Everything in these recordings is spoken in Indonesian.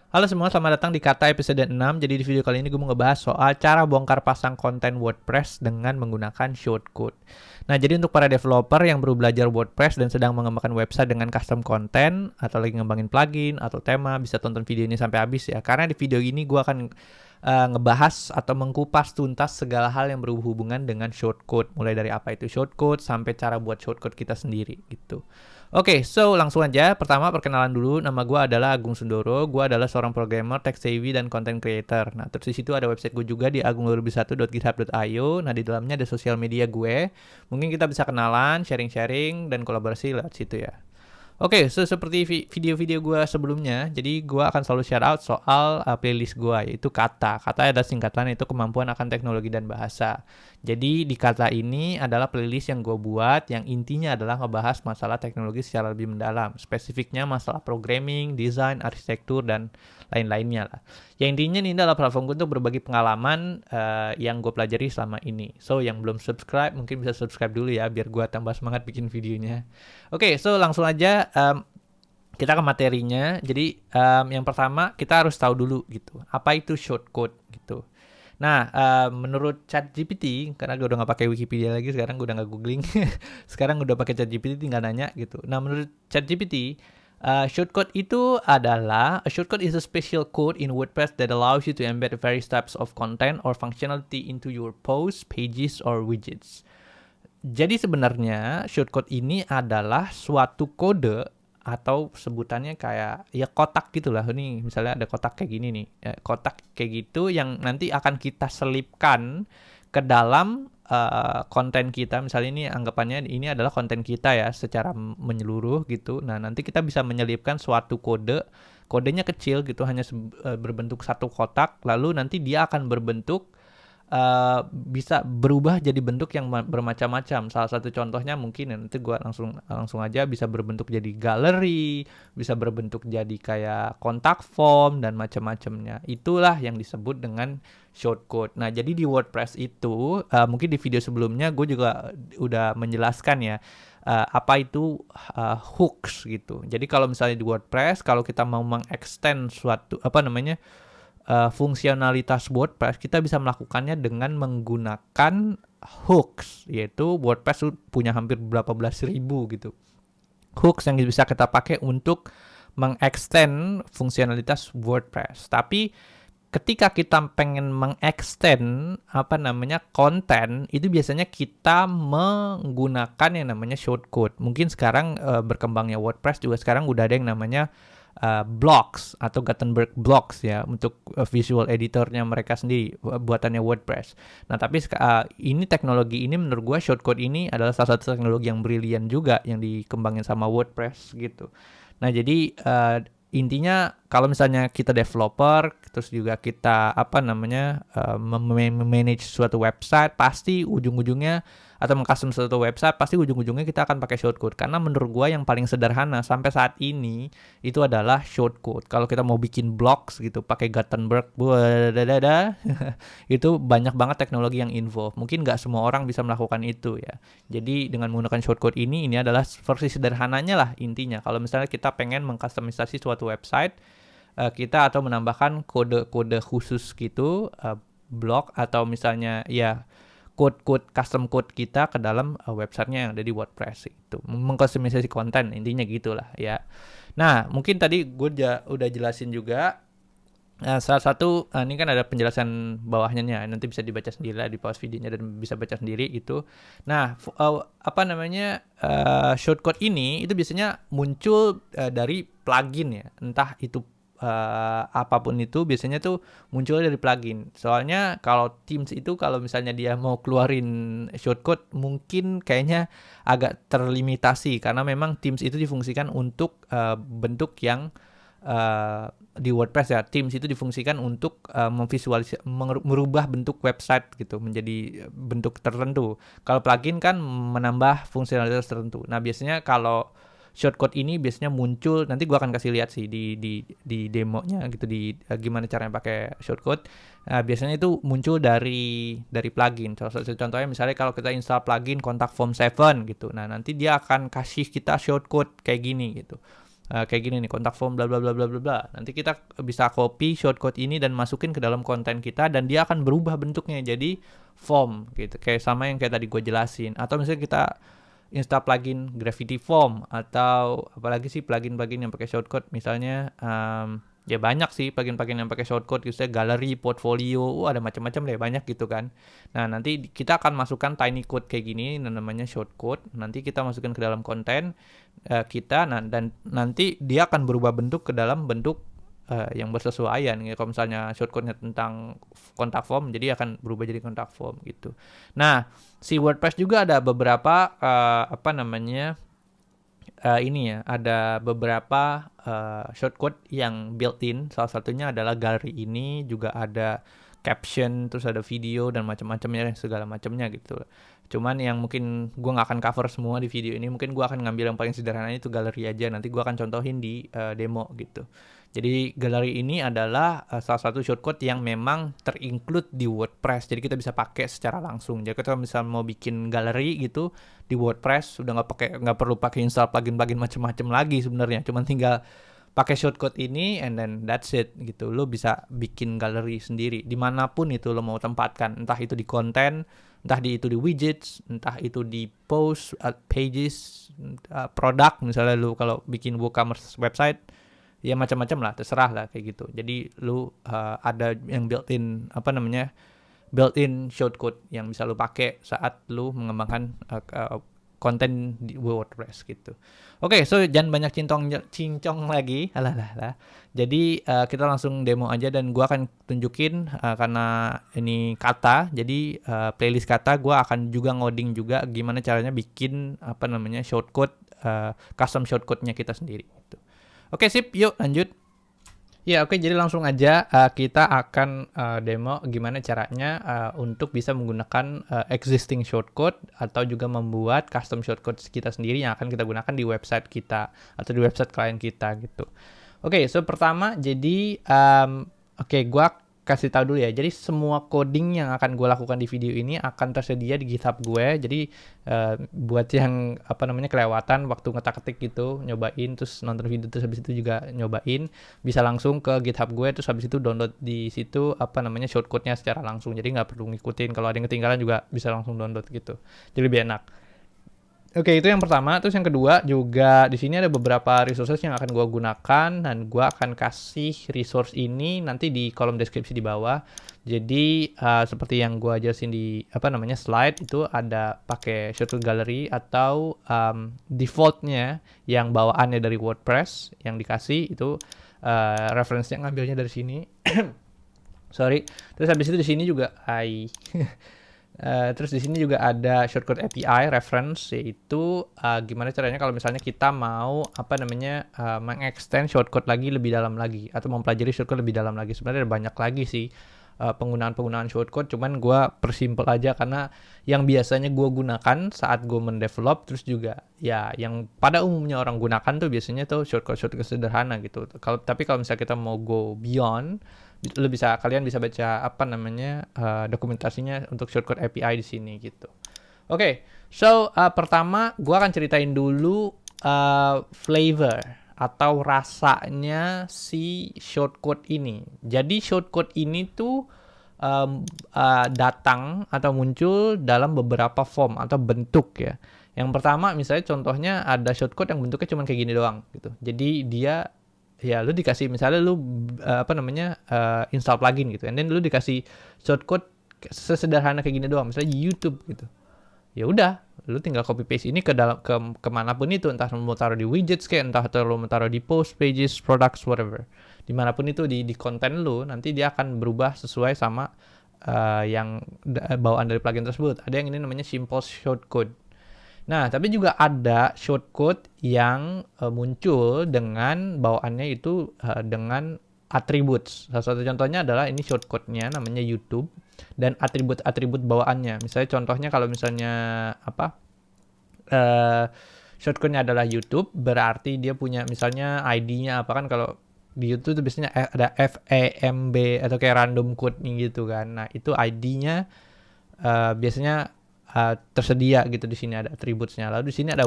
Halo semua, selamat datang di Kata episode 6. Jadi di video kali ini gue mau ngebahas soal cara bongkar pasang konten WordPress dengan menggunakan shortcode. Nah, jadi untuk para developer yang baru belajar WordPress dan sedang mengembangkan website dengan custom content atau lagi ngembangin plugin atau tema, bisa tonton video ini sampai habis ya. Karena di video ini gue akan ngebahas atau mengkupas tuntas segala hal yang berhubungan dengan shortcode. Mulai dari apa itu shortcode sampai cara buat shortcode kita sendiri gitu. Oke, so langsung aja. Pertama, perkenalan dulu. Nama gue adalah Agung Sundoro. Gue adalah seorang programmer, tech savvy, dan content creator. Nah, terus di situ ada website gue juga di agung2001.github.io. Nah, di dalamnya ada sosial media gue. Mungkin kita bisa kenalan, sharing-sharing, dan kolaborasi lewat situ ya. Oke, so seperti video-video gue sebelumnya, jadi gue akan selalu share out soal playlist gue, yaitu kata. Kata ada singkatan, itu kemampuan akan teknologi dan bahasa. Jadi di kata ini adalah playlist yang gue buat, yang intinya adalah ngebahas masalah teknologi secara lebih mendalam. Spesifiknya masalah programming, desain, arsitektur, dan lain-lainnya lah. Yang intinya ini adalah platform gue untuk berbagi pengalaman yang gue pelajari selama ini. So, yang belum subscribe, mungkin bisa subscribe dulu ya, biar gue tambah semangat bikin videonya. Oke, so langsung aja kita ke materinya. Jadi yang pertama kita harus tahu dulu gitu, apa itu shortcode gitu. Nah, menurut ChatGPT, karena gue udah nggak pakai Wikipedia lagi, sekarang gue udah nggak googling, sekarang udah pakai ChatGPT, tinggal nanya gitu. Nah, menurut ChatGPT, shortcode itu adalah a shortcode is a special code in WordPress that allows you to embed various types of content or functionality into your posts, pages, or widgets. Jadi sebenarnya shortcode ini adalah suatu kode atau sebutannya kayak ya kotak gitulah. Ini misalnya ada kotak kayak gini nih, kotak kayak gitu yang nanti akan kita selipkan ke dalam konten kita. Misalnya ini anggapannya ini adalah konten kita ya secara menyeluruh gitu. Nah, nanti kita bisa menyelipkan suatu kode. Kodenya kecil gitu, hanya berbentuk satu kotak, lalu nanti dia akan berbentuk bisa berubah jadi bentuk yang bermacam-macam. Salah satu contohnya mungkin nanti gue langsung aja bisa berbentuk jadi galeri, bisa berbentuk jadi kayak kontak form dan macam-macamnya. Itulah yang disebut dengan shortcode. Nah, jadi di WordPress itu mungkin di video sebelumnya gue juga udah menjelaskan ya apa itu hooks gitu. Jadi kalau misalnya di WordPress, kalau kita mau mengextend suatu fungsionalitas WordPress, kita bisa melakukannya dengan menggunakan hooks, yaitu WordPress punya hampir berapa belas ribu gitu hooks yang bisa kita pakai untuk mengextend fungsionalitas WordPress. Tapi ketika kita pengen mengextend konten, itu biasanya kita menggunakan yang namanya shortcode. Mungkin sekarang berkembangnya WordPress juga sekarang udah ada yang namanya blocks atau Gutenberg blocks ya untuk visual editornya mereka sendiri, buatannya WordPress. Nah, tapi ini teknologi ini menurut gue shortcode ini adalah salah satu teknologi yang brilian juga yang dikembangin sama WordPress gitu. Nah, jadi intinya kalau misalnya kita developer terus juga kita manage suatu website, pasti ujung-ujungnya atau mengcustom suatu website, pasti ujung-ujungnya kita akan pakai shortcode. Karena menurut gua yang paling sederhana sampai saat ini itu adalah shortcode. Kalau kita mau bikin blogs gitu pakai Gutenberg, itu banyak banget teknologi yang involved. Mungkin nggak semua orang bisa melakukan itu ya. Jadi dengan menggunakan shortcode ini adalah versi sederhananya lah intinya. Kalau misalnya kita pengen mengcustomisasi suatu website, kita atau menambahkan kode-kode khusus gitu, blog atau misalnya ya code custom code kita ke dalam websitenya yang ada di WordPress itu, mengkustomisasi konten intinya gitulah ya. Nah, mungkin tadi gue udah jelasin juga salah satu ini kan ada penjelasan bawahnya nih, nanti bisa dibaca sendiri lah di pause videonya dan bisa baca sendiri itu. Nah, shortcode ini itu biasanya muncul dari plugin ya, entah itu apapun itu biasanya tuh muncul dari plugin. Soalnya kalau Teams itu kalau misalnya dia mau keluarin shortcode mungkin kayaknya agak terlimitasi karena memang Teams itu difungsikan untuk bentuk yang di WordPress ya. Teams itu difungsikan untuk merubah bentuk website gitu menjadi bentuk tertentu. Kalau plugin kan menambah fungsionalitas tertentu. Nah, biasanya kalau shortcode ini biasanya muncul, nanti gue akan kasih lihat sih di demonya gitu, di gimana caranya pakai shortcode. Biasanya itu muncul dari plugin. Salah satu contohnya misalnya kalau kita install plugin Contact Form 7 gitu. Nah, nanti dia akan kasih kita shortcode kayak gini gitu. kayak gini nih, kontak form bla bla bla bla bla bla. Nanti kita bisa copy shortcode ini dan masukin ke dalam konten kita, dan dia akan berubah bentuknya jadi form gitu, kayak sama yang kayak tadi gue jelasin. Atau misalnya kita install plugin Gravity Form, atau apalagi sih plugin-plugin yang pakai shortcode, misalnya ya banyak sih plugin-plugin yang pakai shortcode, misalnya gallery, portfolio, ada macam-macam deh, banyak gitu kan. Nah, nanti kita akan masukkan tiny code kayak gini, namanya shortcode. Nanti kita masukkan ke dalam konten kita, dan nanti dia akan berubah bentuk ke dalam bentuk yang bersesuaian. Ya, kalau misalnya shortcode-nya tentang kontak form, jadi akan berubah jadi kontak form gitu. Nah, si WordPress juga ada beberapa ini ya, ada beberapa shortcode yang built-in. Salah satunya adalah gallery ini, juga ada caption, terus ada video dan macam-macamnya, segala macamnya gitu. Cuman yang mungkin gue nggak akan cover semua di video ini, mungkin gue akan ngambil yang paling sederhana itu gallery aja. Nanti gue akan contohin di demo gitu. Jadi gallery ini adalah salah satu shortcode yang memang terinclude di WordPress. Jadi kita bisa pakai secara langsung. Jadi kita misalnya mau bikin gallery gitu di WordPress, udah nggak perlu pakai install plugin-plugin macam-macam lagi sebenarnya. Cuman tinggal pakai shortcode ini and then that's it gitu. Lo bisa bikin gallery sendiri dimanapun itu lo mau tempatkan. Entah itu di konten, entah itu di widgets, entah itu di post, pages, produk. Misalnya lo kalau bikin WooCommerce website, ya macam-macam lah, terserah lah kayak gitu. Jadi lu ada yang built-in shortcode yang bisa lu pakai saat lu mengembangkan konten di WordPress gitu. Oke, so jangan banyak cincong lagi. Alah. Jadi kita langsung demo aja, dan gua akan tunjukin karena ini kata. Jadi playlist kata, gua akan juga ngoding juga gimana caranya bikin shortcode, custom shortcode-nya kita sendiri gitu. Oke, sip, yuk lanjut. Ya, oke, jadi langsung aja kita akan demo gimana caranya untuk bisa menggunakan existing shortcode atau juga membuat custom shortcode kita sendiri yang akan kita gunakan di website kita atau di website klien kita gitu. Oke, so pertama jadi gua kasih tahu dulu ya. Jadi semua coding yang akan gue lakukan di video ini akan tersedia di GitHub gue. Jadi buat yang kelewatan waktu ngetak-ketik gitu, nyobain terus nonton video terus habis itu juga nyobain, bisa langsung ke GitHub gue terus habis itu download di situ shortcode-nya secara langsung. Jadi nggak perlu ngikutin. Kalau ada yang ketinggalan juga bisa langsung download gitu. Jadi lebih enak. Oke, itu yang pertama. Terus yang kedua juga di sini ada beberapa resources yang akan gue gunakan, dan gue akan kasih resource ini nanti di kolom deskripsi di bawah. Jadi seperti yang gue jelasin di slide itu, ada pakai shortcode gallery atau defaultnya yang bawaannya dari WordPress yang dikasih itu reference-nya ngambilnya dari sini. Sorry. Terus habis itu di sini juga terus di sini juga ada shortcode API reference, yaitu gimana caranya kalau misalnya kita mau mengextend shortcode lagi lebih dalam lagi atau mempelajari shortcode lebih dalam lagi. Sebenarnya ada banyak lagi sih penggunaan shortcode, cuman gue persimpel aja karena yang biasanya gue gunakan saat gue mendevelop, terus juga ya yang pada umumnya orang gunakan tuh biasanya tuh shortcode sederhana gitu. Tapi kalau misalnya kita mau go beyond, kalian bisa baca dokumentasinya untuk shortcode API di sini gitu. Oke, so pertama gue akan ceritain dulu flavor atau rasanya si shortcode ini. Jadi shortcode ini tuh datang atau muncul dalam beberapa form atau bentuk ya. Yang pertama misalnya contohnya ada shortcode yang bentuknya cuma kayak gini doang gitu. Jadi dia ya lu dikasih misalnya lu install plugin gitu, and then lu dikasih shortcode sesederhana kayak gini doang, misalnya YouTube gitu. Ya udah, lu tinggal copy paste ini ke dalam kemanapun itu, entah lu mau taruh di widgets kayak, entah lu mau taruh di post, pages, products, whatever. Dimanapun itu di konten lu, nanti dia akan berubah sesuai sama yang bawaan dari plugin tersebut. Ada yang ini namanya simple shortcode. Nah, tapi juga ada shortcode yang muncul dengan bawaannya itu dengan attributes. Salah satu contohnya adalah ini shortcode-nya namanya YouTube, dan atribut-atribut bawaannya. Misalnya contohnya kalau misalnya shortcode-nya adalah YouTube, berarti dia punya misalnya ID-nya apa, kan kalau di YouTube tuh biasanya ada FAMB atau kayak random code gitu kan. Nah, itu ID-nya biasanya tersedia gitu di sini, ada attributes-nya. Lalu di sini ada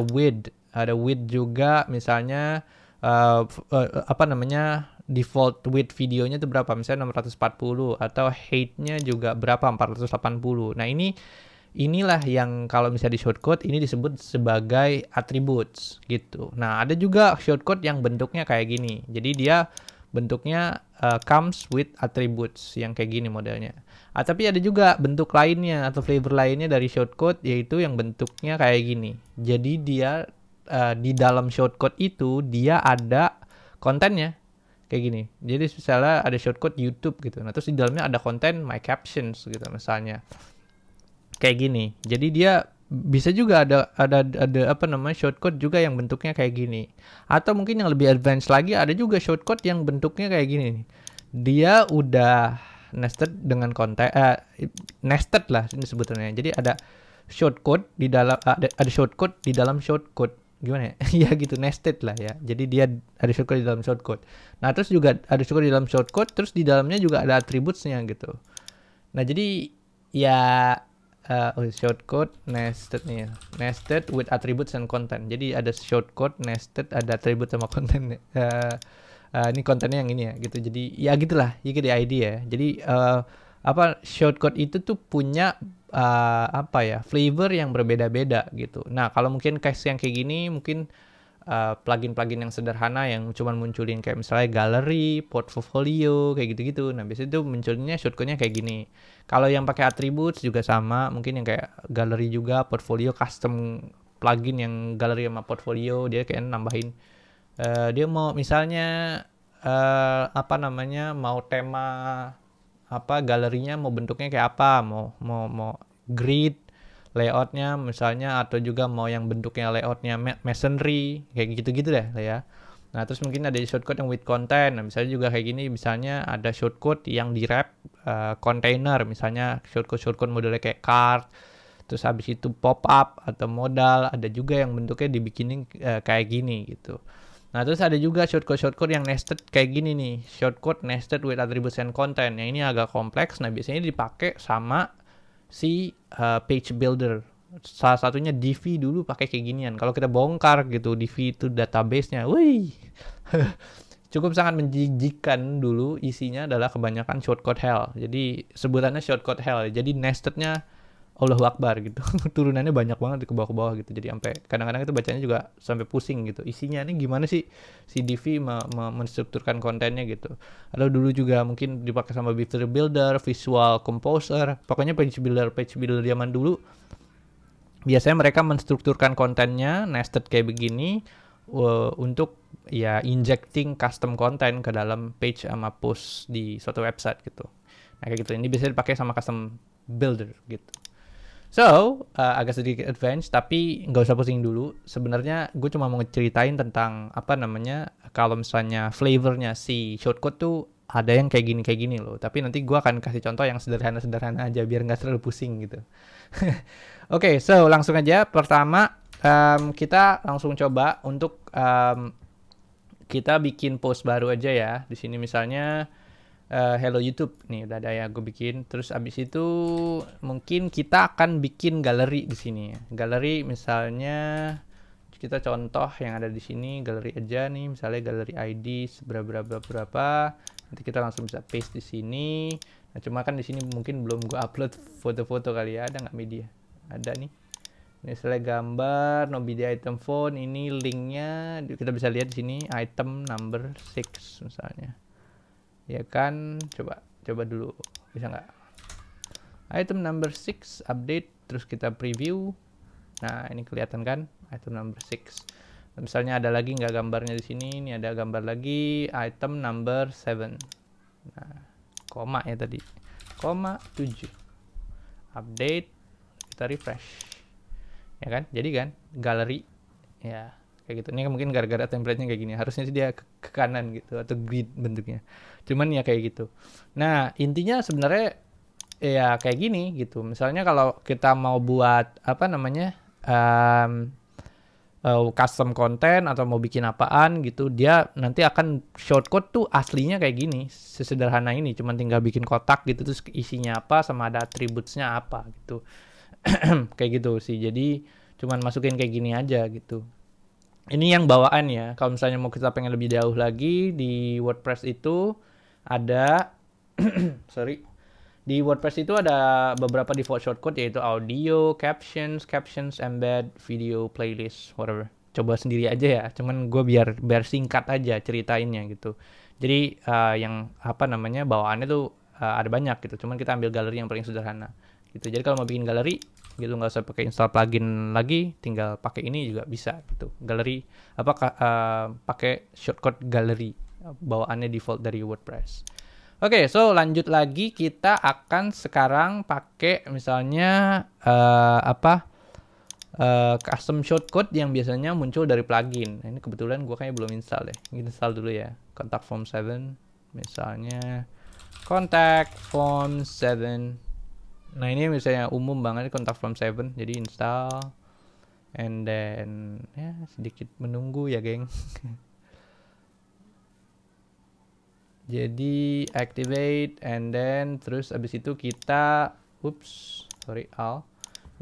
width juga misalnya apa namanya, default width videonya itu berapa, misalnya 640, atau height-nya juga berapa, 480. Nah inilah yang kalau misalnya di shortcode ini disebut sebagai attributes gitu. Nah ada juga shortcode yang bentuknya kayak gini, jadi dia bentuknya comes with attributes yang kayak gini modelnya. Tapi ada juga bentuk lainnya atau flavor lainnya dari shortcode, yaitu yang bentuknya kayak gini. Jadi dia di dalam shortcode itu dia ada kontennya kayak gini. Jadi misalnya ada shortcode YouTube gitu. Nah terus di dalamnya ada konten my captions gitu misalnya. Kayak gini. Jadi dia bisa juga ada apa namanya, shortcode juga yang bentuknya kayak gini. Atau mungkin yang lebih advance lagi ada juga shortcode yang bentuknya kayak gini nih. Dia udah nested dengan konten nested lah ini sebetulnya. Jadi ada shortcode di dalam ada shortcode di dalam shortcode. Gimana ya? Ya gitu, nested lah ya. Jadi dia ada shortcode di dalam shortcode. Nah, terus juga ada shortcode di dalam shortcode, terus di dalamnya juga ada attributes-nya gitu. Nah, jadi ya shortcode nested nih ya. Nested with attributes and content. Jadi ada shortcode nested, ada attribute sama konten. Ini kontennya yang ini ya gitu. Jadi ya gitulah, you get the idea ya. Jadi apa, shortcode itu tuh punya apa ya, flavor yang berbeda-beda gitu. Nah kalau mungkin case yang kayak gini mungkin plugin-plugin yang sederhana yang cuman munculin kayak misalnya gallery, portfolio, kayak gitu-gitu. Nah biasanya itu munculnya shortcode-nya kayak gini. Kalau yang pakai attributes juga sama, mungkin yang kayak gallery juga, portfolio, custom plugin yang gallery sama portfolio, dia kayak nambahin dia mau misalnya apa namanya, mau tema apa, galerinya mau bentuknya kayak apa, mau grid layoutnya misalnya, atau juga mau yang bentuknya layoutnya masonry kayak gitu-gitu deh lah ya. Nah terus mungkin ada shortcode yang with content. Nah misalnya juga kayak gini, misalnya ada shortcode yang di wrap container, misalnya shortcode modelnya kayak card, terus habis itu pop up atau modal, ada juga yang bentuknya dibikinin kayak gini gitu. Nah terus ada juga shortcode yang nested kayak gini nih, shortcode nested with attributes and content. Yang ini agak kompleks. Nah biasanya dipakai sama si page builder. Salah satunya Divi dulu pakai kayak ginian. Kalau kita bongkar gitu Divi itu database-nya, wih, cukup sangat menjijikan. Dulu isinya adalah kebanyakan shortcode hell. Jadi sebutannya shortcode hell. Jadi nestednya Allahu Akbar gitu. Turunannya banyak banget ke bawah-bawah gitu. Jadi sampai kadang-kadang itu bacanya juga sampai pusing gitu. Isinya ini gimana sih si Divi menstrukturkan kontennya gitu. Atau dulu juga mungkin dipakai sama Visual Builder, Visual Composer. Pokoknya page builder zaman dulu. Biasanya mereka menstrukturkan kontennya nested kayak begini untuk ya injecting custom content ke dalam page sama post di suatu website gitu. Nah kayak gitu. Ini biasanya dipakai sama custom builder gitu. So, agak sedikit advance, tapi nggak usah pusing dulu. Sebenarnya gue cuma mau ceritain tentang apa namanya, kalau misalnya flavornya si shortcode tuh ada yang kayak gini loh. Tapi nanti gue akan kasih contoh yang sederhana-sederhana aja biar nggak terlalu pusing gitu. Oke, so langsung aja. Pertama, kita langsung coba untuk kita bikin post baru aja ya. Di sini misalnya hello YouTube nih udah ada ya gue bikin. Terus abis itu mungkin kita akan bikin galeri di sini. Galeri misalnya kita contoh yang ada di sini, galeri aja nih, misalnya galeri ID berapa. Nanti kita langsung bisa paste di sini. Nah cuma kan di sini mungkin belum gue upload foto-foto kali ya, ada nggak media? Ada nih. Misalnya gambar, no media item phone, ini linknya kita bisa lihat di sini, item number 6 misalnya. Ya kan, coba dulu, bisa nggak? Item number 6 update, terus kita preview. Nah ini kelihatan kan, item number 6. Misalnya ada lagi nggak gambarnya di sini? Ini ada gambar lagi, item number 7. Nah, koma ya tadi, koma 7. Update, kita refresh. Ya kan, jadi kan, galeri, ya kayak gitu. Ini mungkin gara-gara template-nya kayak gini, harusnya sih dia ke kanan gitu atau grid bentuknya, cuman ya kayak gitu. Nah intinya sebenarnya ya kayak gini gitu. Misalnya kalau kita mau buat apa namanya custom content atau mau bikin apaan gitu, dia nanti akan shortcode tuh aslinya kayak gini, sesederhana ini, cuman tinggal bikin kotak gitu, terus isinya apa sama ada attributes-nya apa gitu. Kayak gitu sih. Jadi cuman masukin kayak gini aja gitu. Ini yang bawaan ya. Kalau misalnya mau kita pengen lebih jauh lagi di WordPress itu ada sorry. Di WordPress itu ada beberapa default shortcut yaitu audio, captions, embed, video, playlist, whatever. Coba sendiri aja ya. Cuman gue biar singkat aja ceritainnya gitu. Jadi yang apa namanya bawaannya tuh ada banyak gitu. Cuman kita ambil galeri yang paling sederhana gitu. Jadi kalau mau bikin galeri gitu nggak usah pakai install plugin lagi, tinggal pakai ini juga bisa gitu. Galeri apa pakai shortcut galeri bawaannya default dari WordPress. Oke, so lanjut lagi kita akan sekarang pakai misalnya custom shortcode yang biasanya muncul dari plugin. Nah, ini kebetulan gue kayaknya belum install deh. Kita install dulu ya. Contact Form 7 misalnya Contact Form 7. Nah, ini misalnya umum banget Contact Form 7. Jadi install and then ya sedikit menunggu ya, geng. Jadi activate and then terus abis itu kita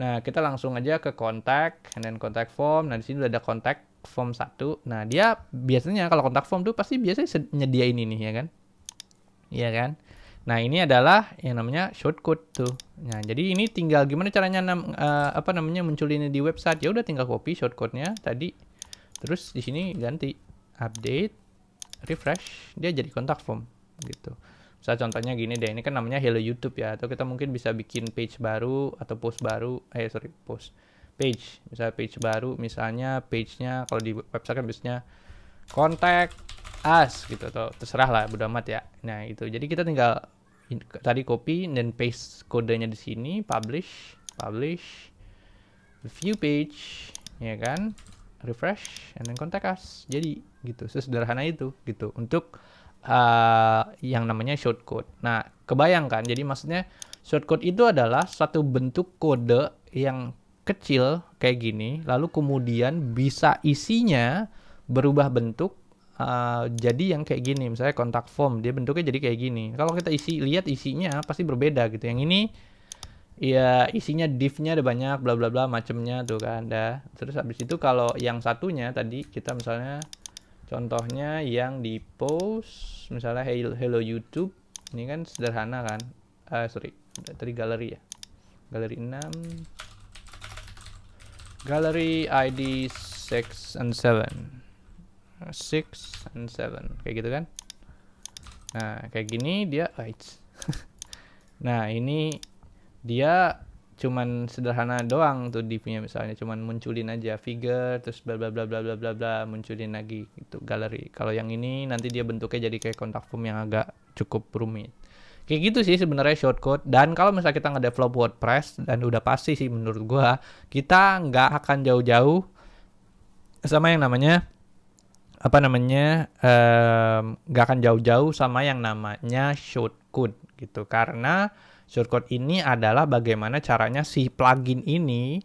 Nah, kita langsung aja ke contact and then contact form. Nah, di sini udah ada contact form 1. Nah, dia biasanya kalau contact form tuh pasti biasanya nyediain ini ya kan? Iya kan? Nah, ini adalah yang namanya shortcode tuh. Nah, jadi ini tinggal gimana caranya munculin di website. Ya udah tinggal copy shortcode-nya tadi. Terus di sini ganti update refresh, dia jadi kontak form gitu. Misal contohnya gini deh, ini kan namanya Hello YouTube ya, atau kita mungkin bisa bikin page baru atau post baru, page, misalnya page baru, misalnya page-nya kalau di website kan biasanya contact us gitu, atau terserah lah, bodo amat ya. Nah itu, jadi kita tinggal tadi copy dan paste kodenya di sini, publish, view page, ya kan, refresh, and then contact us. Jadi gitu, sesederhana itu gitu untuk yang namanya shortcode. Nah, kebayangkan, jadi maksudnya shortcode itu adalah suatu bentuk kode yang kecil kayak gini, lalu kemudian bisa isinya berubah bentuk jadi yang kayak gini. Misalnya contact form, dia bentuknya jadi kayak gini. Kalau kita lihat isinya pasti berbeda gitu. Yang ini ya isinya div-nya ada banyak bla bla bla macemnya tuh kan dah. Terus habis itu kalau yang satunya tadi kita misalnya contohnya yang di post misalnya hello YouTube, ini kan sederhana kan. Tadi galeri ya. Galeri 6. Galeri ID 6 and 7. 6 and 7 kayak gitu kan. Nah, kayak gini dia Nah, ini dia cuman sederhana doang tuh divnya, misalnya cuman munculin aja figure terus bla bla bla bla bla bla bla munculin lagi gitu galeri. Kalau yang ini nanti dia bentuknya jadi kayak contact form yang agak cukup rumit. Kayak gitu sih sebenarnya shortcode. Dan kalau misalnya kita nge-develop WordPress, dan udah pasti sih menurut gua kita nggak akan jauh-jauh sama yang namanya nggak akan jauh-jauh sama yang namanya shortcode gitu, karena shortcode ini adalah bagaimana caranya si plugin ini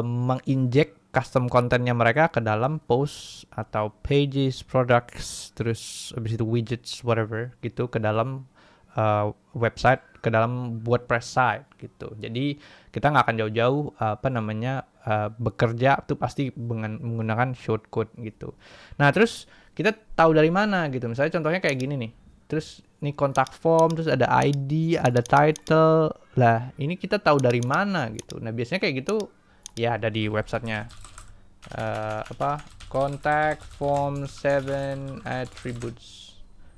menginjek custom kontennya mereka ke dalam post atau pages, products, terus habis itu widgets, whatever gitu ke dalam website, ke dalam WordPress site gitu. Jadi kita nggak akan jauh-jauh bekerja tuh pasti menggunakan shortcode gitu. Nah terus kita tahu dari mana gitu. Misalnya contohnya kayak gini nih. Terus ini contact form, terus ada ID, ada title. Lah ini kita tahu dari mana gitu. Nah biasanya kayak gitu ya ada di websitenya. Contact form 7 attributes.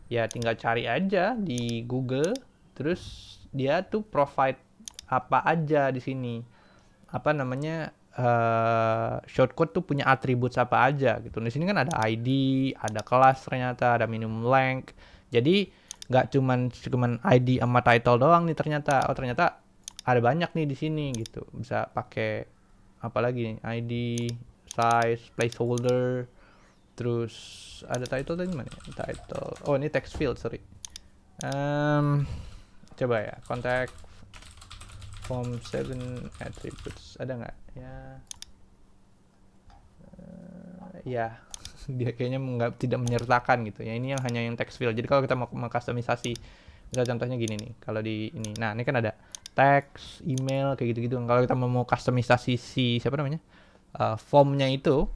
Ya tinggal cari aja di Google, terus dia tuh provide apa aja di sini. Shortcode tuh punya atribut apa aja gitu. Di sini kan ada ID, ada kelas ternyata, ada minimum length. Jadi nggak cuman ID sama title doang nih ternyata. Oh ternyata ada banyak nih di sini gitu. Bisa pakai apa lagi nih? ID, size, placeholder, terus ada title tadi mana? Title. Oh ini text field, sorry. Coba ya, contact form 7 attributes ada nggak? Ya, dia kayaknya tidak menyertakan gitu ya. Ini yang hanya yang text field. Jadi kalau kita mau mengkustomisasi, misal contohnya gini nih, kalau di ini, nah ini kan ada text, email kayak gitu-gitu. Kalau kita mau kustomisasi si siapa namanya formnya itu,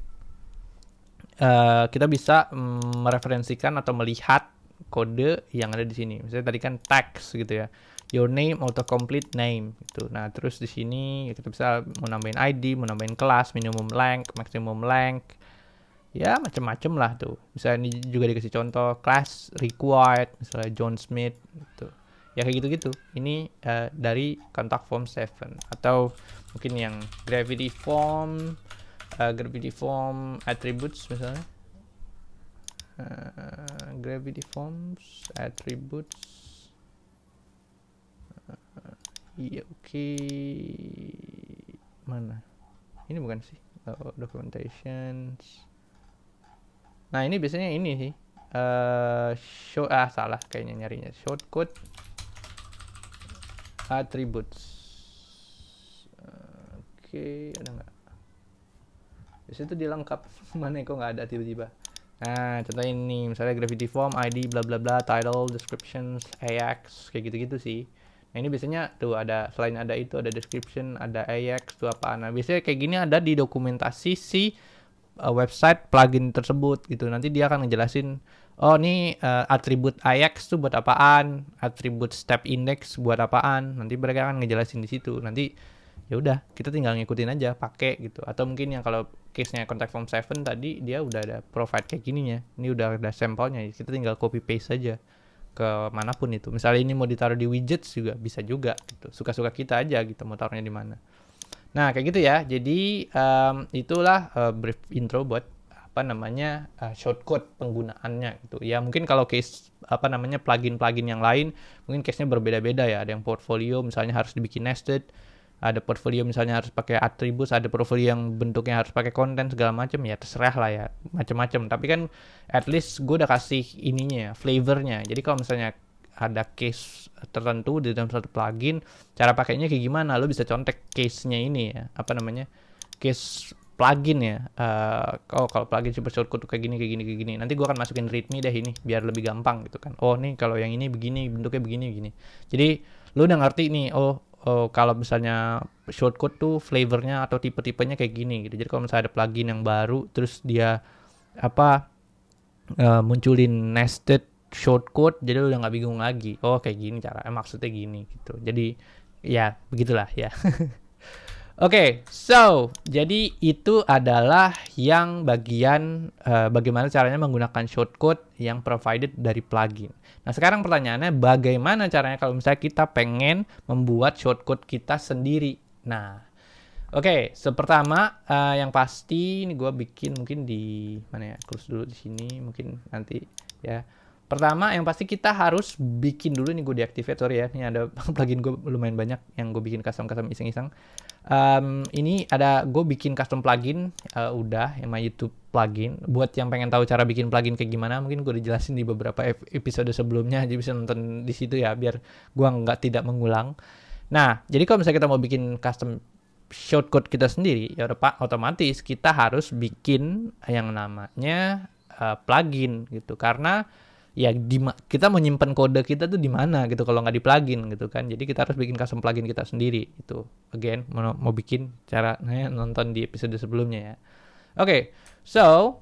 kita bisa mereferensikan atau melihat kode yang ada di sini. Misalnya tadi kan text gitu ya. Your name autocomplete name gitu. Nah, terus di sini kita bisa mau nambahin ID, mau nambahin kelas, minimum length, maximum length. Ya, macam-macam lah tuh. Misalnya ini juga dikasih contoh class required, misalnya John Smith gitu. Ya kayak gitu-gitu. Ini dari contact form 7 atau mungkin yang gravity form attributes misalnya. Gravity forms attributes. Iya, oke. Mana? Ini bukan sih. Documentations. Nah, ini biasanya ini sih. Salah kayaknya nyarinya. Shortcode attributes. Oke, ada nggak? Biasanya itu dilengkap. Mana kok nggak ada tiba-tiba. Nah, contohnya ini. Misalnya gravity form, ID, bla bla bla, title, descriptions, AX. Kayak gitu-gitu sih. Nah, ini biasanya tuh ada, selain ada itu, ada description, ada AX, tuh apa. Nah, biasanya kayak gini ada di dokumentasi si website plugin tersebut gitu. Nanti dia akan ngejelasin, oh ini atribut AX tuh buat apaan, atribut step index buat apaan. Nanti mereka akan ngejelasin di situ. Nanti ya udah, kita tinggal ngikutin aja, pakai gitu. Atau mungkin yang kalau case-nya contact form 7 tadi dia udah ada provide kayak gininya. Ini udah ada sampelnya. Kita tinggal copy paste saja ke manapun itu. Misalnya ini mau ditaruh di widgets juga bisa juga gitu. Suka-suka kita aja gitu mau taruhnya di mana. Nah, kayak gitu ya. Jadi itulah brief intro buat apa namanya shortcode penggunaannya gitu. Ya mungkin kalau case apa namanya plugin-plugin yang lain mungkin case-nya berbeda-beda ya. Ada yang portfolio misalnya harus dibikin nested, ada portfolio misalnya harus pakai atribut, ada portfolio yang bentuknya harus pakai konten segala macam, ya terserah lah ya, macam-macam. Tapi kan at least gue udah kasih ininya, flavornya. Jadi kalau misalnya ada case tertentu di dalam satu plugin, cara pakainya kayak gimana, lo bisa contek case-nya ini ya, apa namanya, case plugin ya. Kalau plugin super shortcode kayak gini, kayak gini, kayak gini. Nanti gue akan masukin readme deh ini, biar lebih gampang gitu kan. Oh nih kalau yang ini begini, bentuknya begini, begini. Jadi lo udah ngerti nih, kalau misalnya shortcode tuh flavornya atau tipe-tipenya kayak gini gitu. Jadi kalau misalnya ada plugin yang baru, terus dia apa munculin nested shortcode, jadi lu udah nggak bingung lagi. Oh kayak gini cara, maksudnya gini gitu. Jadi ya begitulah ya. Oke, so jadi itu adalah yang bagian bagaimana caranya menggunakan shortcode yang provided dari plugin. Nah sekarang pertanyaannya bagaimana caranya kalau misalnya kita pengen membuat shortcode kita sendiri. Nah, oke, pertama yang pasti ini gue bikin mungkin di mana ya? Close dulu di sini, mungkin nanti ya. Pertama yang pasti kita harus bikin dulu, ini gue deactivate, sorry ya. Ini ada plugin gue lumayan banyak yang gue bikin custom iseng-iseng. Ini ada gue bikin custom plugin udah yang my YouTube plugin. Buat yang pengen tahu cara bikin plugin kayak gimana, mungkin gue dijelasin di beberapa episode sebelumnya, jadi bisa nonton di situ ya biar gue tidak mengulang. Nah, jadi kalau misalnya kita mau bikin custom shortcode kita sendiri, ya udah Pak, otomatis kita harus bikin yang namanya plugin gitu. Karena ya kita menyimpan kode kita tuh di mana gitu kalau nggak di plugin gitu kan. Jadi kita harus bikin custom plugin kita sendiri itu. Again, mau bikin cara nonton di episode sebelumnya ya. Oke, so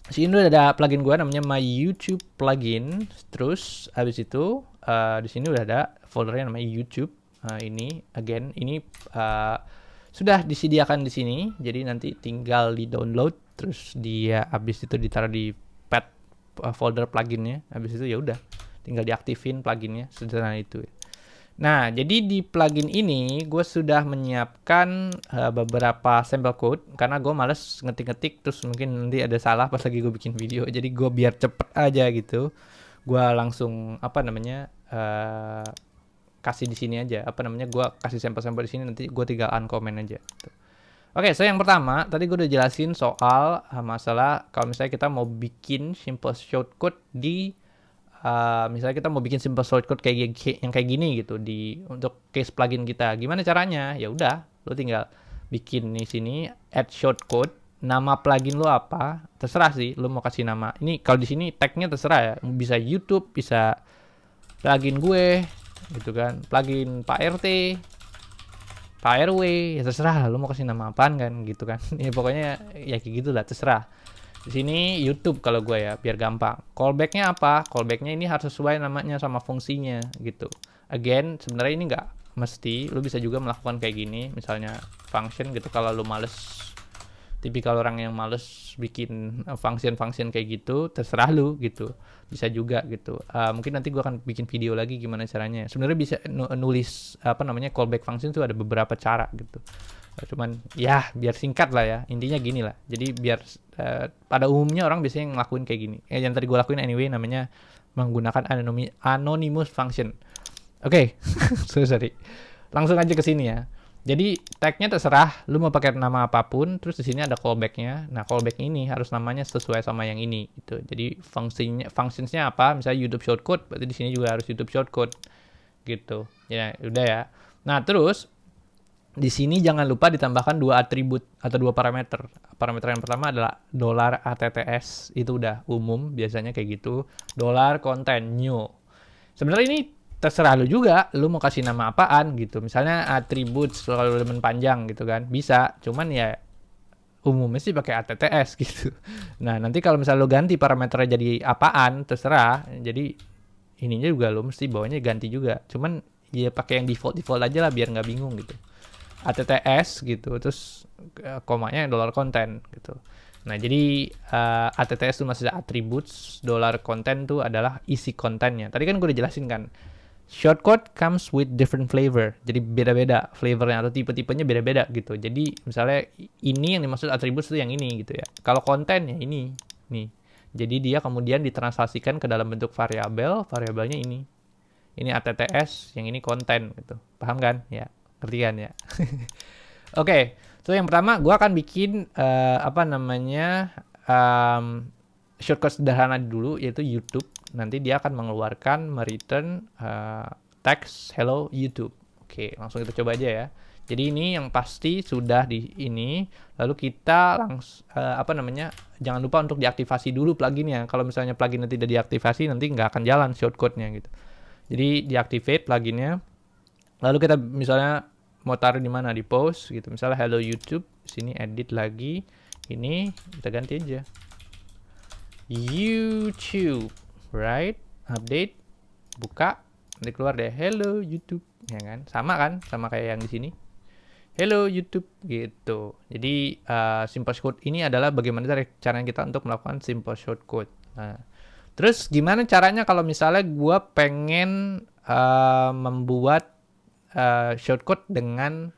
sini udah ada plugin gue namanya My YouTube Plugin. Terus habis itu di sini udah ada foldernya namanya YouTube. Ini again ini sudah disediakan di sini. Jadi nanti tinggal di download, terus dia habis itu ditaruh di pad folder pluginnya. Habis itu ya udah tinggal diaktifin pluginnya, sederhana itu. Nah, jadi di plugin ini gue sudah menyiapkan beberapa sampel code karena gue males ngetik-ngetik terus mungkin nanti ada salah pas lagi gue bikin video. Jadi gue biar cepet aja gitu, gue langsung apa namanya kasih di sini aja. Apa namanya, gue kasih sampel-sampel di sini, nanti gue tinggal uncomment aja. Gitu. Oke, so yang pertama, tadi gue udah jelasin soal masalah kalau misalnya kita mau bikin simple shortcode di, misalnya kita mau bikin simple shortcode kayak yang kayak gini gitu untuk case plugin kita. Gimana caranya? Ya udah, lo tinggal bikin di sini add shortcode. Nama plugin lo apa? Terserah sih, lo mau kasih nama. Ini kalau di sini tagnya terserah ya. Bisa YouTube, bisa plugin gue, gitu kan. Plugin Pak RT. Pak RW, ya terserah lu mau kasih nama apaan kan gitu kan. Ya pokoknya ya kayak gitulah, terserah. Di sini YouTube kalau gue ya, biar gampang. Callback-nya apa? Callback-nya ini harus sesuai namanya sama fungsinya gitu. Again, sebenarnya ini nggak mesti. Lu bisa juga melakukan kayak gini, misalnya function gitu kalau lu males. Tipikal orang yang males bikin function-function kayak gitu, terserah lu gitu. Bisa juga gitu. Mungkin nanti gue akan bikin video lagi gimana caranya. Sebenarnya bisa nulis apa namanya callback function tuh ada beberapa cara gitu. Cuman ya biar singkat lah ya, intinya gini lah. Jadi biar pada umumnya orang biasanya ngelakuin kayak gini. Yang tadi gue lakuin anyway namanya menggunakan anonymous function. Oke, sorry. Langsung aja ke sini ya. Jadi tagnya terserah, lu mau pakai nama apapun, terus di sini ada callback-nya. Nah, callback ini harus namanya sesuai sama yang ini gitu. Jadi functionsnya apa? Misalnya YouTube shortcode, berarti di sini juga harus YouTube shortcode gitu. Ya, udah ya. Nah, terus di sini jangan lupa ditambahkan dua atribut atau dua parameter. Parameter yang pertama adalah $ATTS, itu udah umum biasanya kayak gitu. $content new. Sebenarnya ini terserah lu juga, lu mau kasih nama apaan gitu. Misalnya atribut kalau elemen panjang gitu kan, bisa. Cuman ya umumnya sih pakai ATTS gitu. Nah, nanti kalau misalnya lu ganti parameternya jadi apaan, terserah. Jadi ininya juga lu mesti bawahnya ganti juga. Cuman ya pakai yang default aja lah biar nggak bingung gitu. ATTS gitu, terus komanya $content gitu. Nah, jadi ATTS itu maksudnya attributes, $content tuh adalah isi kontennya. Tadi kan gue udah jelasin kan. Shortcode comes with different flavor. Jadi beda-beda flavornya atau tipe-tipenya beda-beda gitu. Jadi misalnya ini yang dimaksud attributes itu yang ini gitu ya. Kalau konten ya ini nih. Jadi dia kemudian ditranslasikan ke dalam bentuk variabel, variabelnya ini. Ini ATTS, yang ini konten gitu. Paham kan? Ya, ngerti kan ya? Oke, so yang pertama gue akan bikin apa namanya shortcut sederhana dulu yaitu YouTube. Nanti dia akan mengeluarkan mereturn text hello YouTube. Oke, langsung kita coba aja ya. Jadi ini yang pasti sudah di ini. Lalu kita langsung apa namanya? Jangan lupa untuk diaktifasi dulu pluginnya. Kalau misalnya pluginnya tidak diaktifasi nanti nggak akan jalan shortcode-nya gitu. Jadi deactivate pluginnya. Lalu kita misalnya mau taruh di mana? Di post gitu. Misalnya hello YouTube, sini edit lagi. Ini kita ganti aja. YouTube, right? Update, buka, nanti keluar deh hello YouTube, ya kan? Sama kan? Sama kayak yang di sini. Hello YouTube gitu. Jadi simple shortcode ini adalah bagaimana caranya kita untuk melakukan simple shortcode. Nah, terus gimana caranya kalau misalnya gue pengen membuat shortcode dengan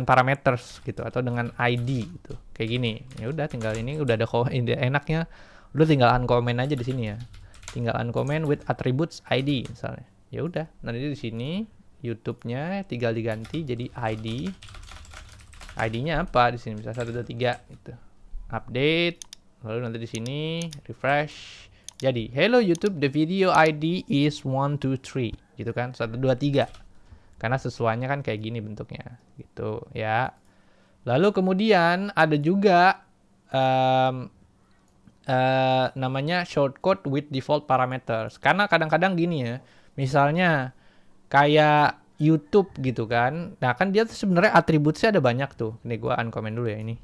parameters gitu atau dengan ID gitu. Kayak gini. Ya udah tinggal ini udah ada enaknya. Udah tinggal uncomment aja di sini ya. Tinggal uncomment with attributes ID misalnya. Ya udah, nanti di sini YouTube-nya tinggal diganti jadi ID. ID-nya apa di sini? Misalnya 1 2 3 gitu. Update. Lalu nanti di sini refresh. Jadi, hello YouTube, the video ID is 1 2 3 gitu kan. 1 2 3. Karena sesuainya kan kayak gini bentuknya gitu ya. Lalu kemudian ada juga namanya shortcode with default parameters. Karena kadang-kadang gini ya, misalnya kayak YouTube gitu kan. Nah kan dia tuh sebenarnya atributnya ada banyak tuh. Ini gue uncomment dulu ya ini.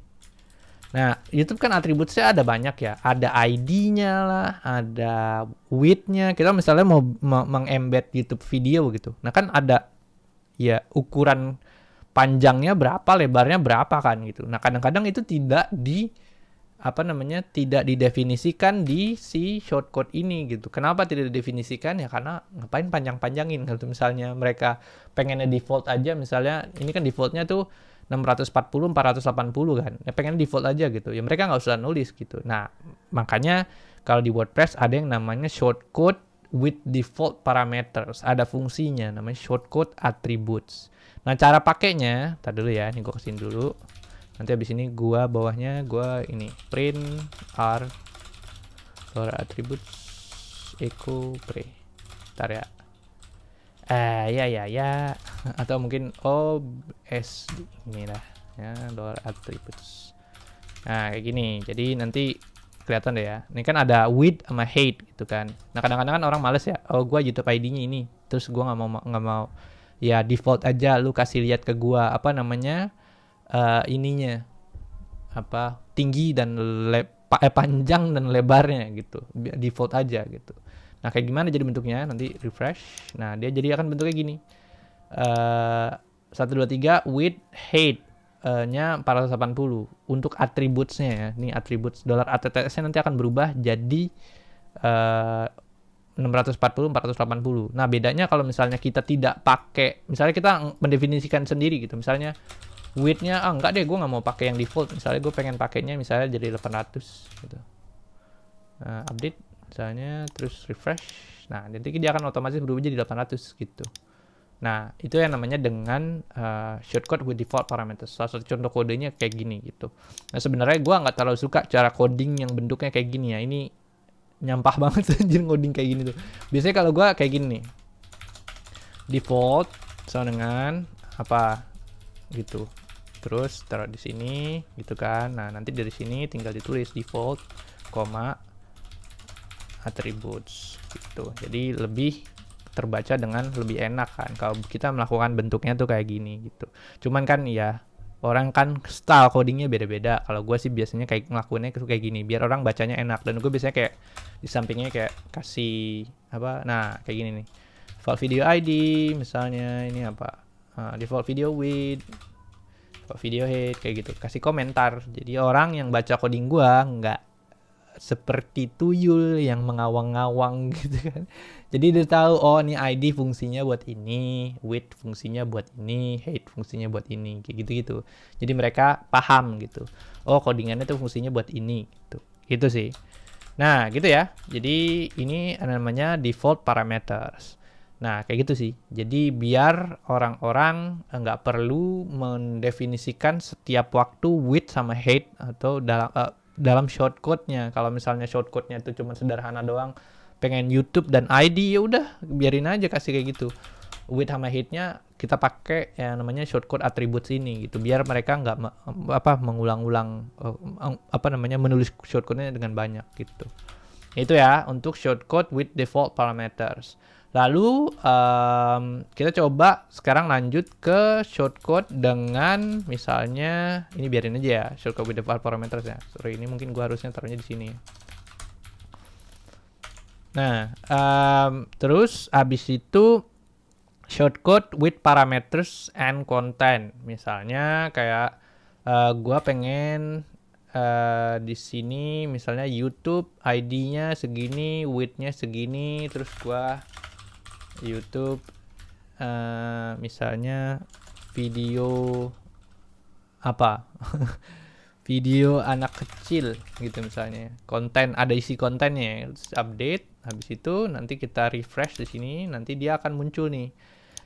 Nah, YouTube kan atributnya ada banyak ya. Ada ID-nya lah, ada width-nya. Kita misalnya mau meng-embed YouTube video gitu. Nah kan ada ya ukuran panjangnya berapa, lebarnya berapa kan gitu. Nah kadang-kadang itu tidak tidak didefinisikan di si shortcode ini gitu. Kenapa tidak didefinisikan ya? Karena ngapain panjang-panjangin kalau misalnya mereka pengennya default aja, misalnya ini kan defaultnya tuh 640 480 kan. Ya pengen default aja gitu. Ya mereka nggak usah nulis gitu. Nah makanya kalau di WordPress ada yang namanya shortcode with default parameters. Ada fungsinya namanya shortcode attributes. Nah, cara pakainya, tar dulu ya, ini gue kesini dulu. Nanti habis ini bawahnya ini print r attributes echo pre. Ntar ya. Ya. Atau mungkin OS ini lah ya, $attributes. Nah, kayak gini. Jadi nanti kelihatan deh ya. Ini kan ada with sama height gitu kan. Nah kadang-kadang kan orang males ya. Oh gue YouTube ID-nya ini. Terus gue nggak mau ya default aja. Lu kasih lihat ke gue apa namanya ininya. tinggi dan panjang dan lebarnya gitu. Default aja gitu. Nah, kayak gimana jadi bentuknya? Nanti refresh. Nah, dia jadi akan bentuknya gini. 123 width height nya 480 untuk attributesnya ya. Ini attributes $ATTS-nya nanti akan berubah jadi 640 480. Nah, bedanya kalau misalnya kita tidak pakai, misalnya kita mendefinisikan sendiri gitu. Misalnya width-nya enggak deh, gue nggak mau pakai yang default. Misalnya gue pengen pakainya misalnya jadi 800 gitu. Nah, update misalnya terus refresh. Nah, nanti dia akan otomatis berubah jadi 800 gitu. Nah, itu yang namanya dengan shortcode with default parameters. Salah satu contoh kodenya kayak gini gitu. Nah, sebenarnya gue nggak terlalu suka cara coding yang bentuknya kayak gini ya. Ini nyampah banget anjir coding kayak gini tuh. Biasanya kalau gue kayak gini nih. Default sama dengan apa gitu. Terus taruh di sini gitu kan. Nah, nanti dari sini tinggal ditulis default, attributes gitu. Jadi lebih terbaca dengan lebih enak kan kalau kita melakukan bentuknya tuh kayak gini gitu. Cuman kan ya orang kan style codingnya beda-beda. Kalau gue sih biasanya kayak ngelakuinnya kayak gini biar orang bacanya enak, dan gue biasanya kayak di sampingnya kayak kasih apa, nah kayak gini nih, default video ID misalnya, ini apa, default video width, default video height, kayak gitu, kasih komentar. Jadi orang yang baca coding gue nggak seperti tuyul yang mengawang-ngawang gitu kan. Jadi dia tahu, oh ini ID fungsinya buat ini, width fungsinya buat ini, height fungsinya buat ini, kayak gitu-gitu. Jadi mereka paham gitu. Oh, codingannya tuh fungsinya buat ini gitu. Gitu sih. Nah, gitu ya. Jadi ini namanya default parameters. Nah, kayak gitu sih. Jadi biar orang-orang nggak perlu mendefinisikan setiap waktu width sama height atau dalam shortcode-nya. Kalau misalnya shortcode-nya itu cuma sederhana doang, pengen YouTube dan ID, ya udah biarin aja kasih kayak gitu. Width sama height-nya kita pakai yang namanya shortcode attributes ini gitu, biar mereka nggak mengulang-ulang menulis shortcode-nya dengan banyak gitu. Itu ya untuk shortcode with default parameters. Lalu kita coba sekarang lanjut ke shortcode dengan misalnya ini, biarin aja ya shortcode with default parameters ya. Sorry, ini mungkin gua harusnya taruhnya di sini. Nah, terus abis itu shortcode with parameters and content. Misalnya kayak gua pengen di sini misalnya YouTube ID-nya segini, width-nya segini, terus gua YouTube misalnya video apa video anak kecil gitu misalnya, konten ada isi kontennya, update. Habis itu nanti kita refresh di sini, nanti dia akan muncul nih,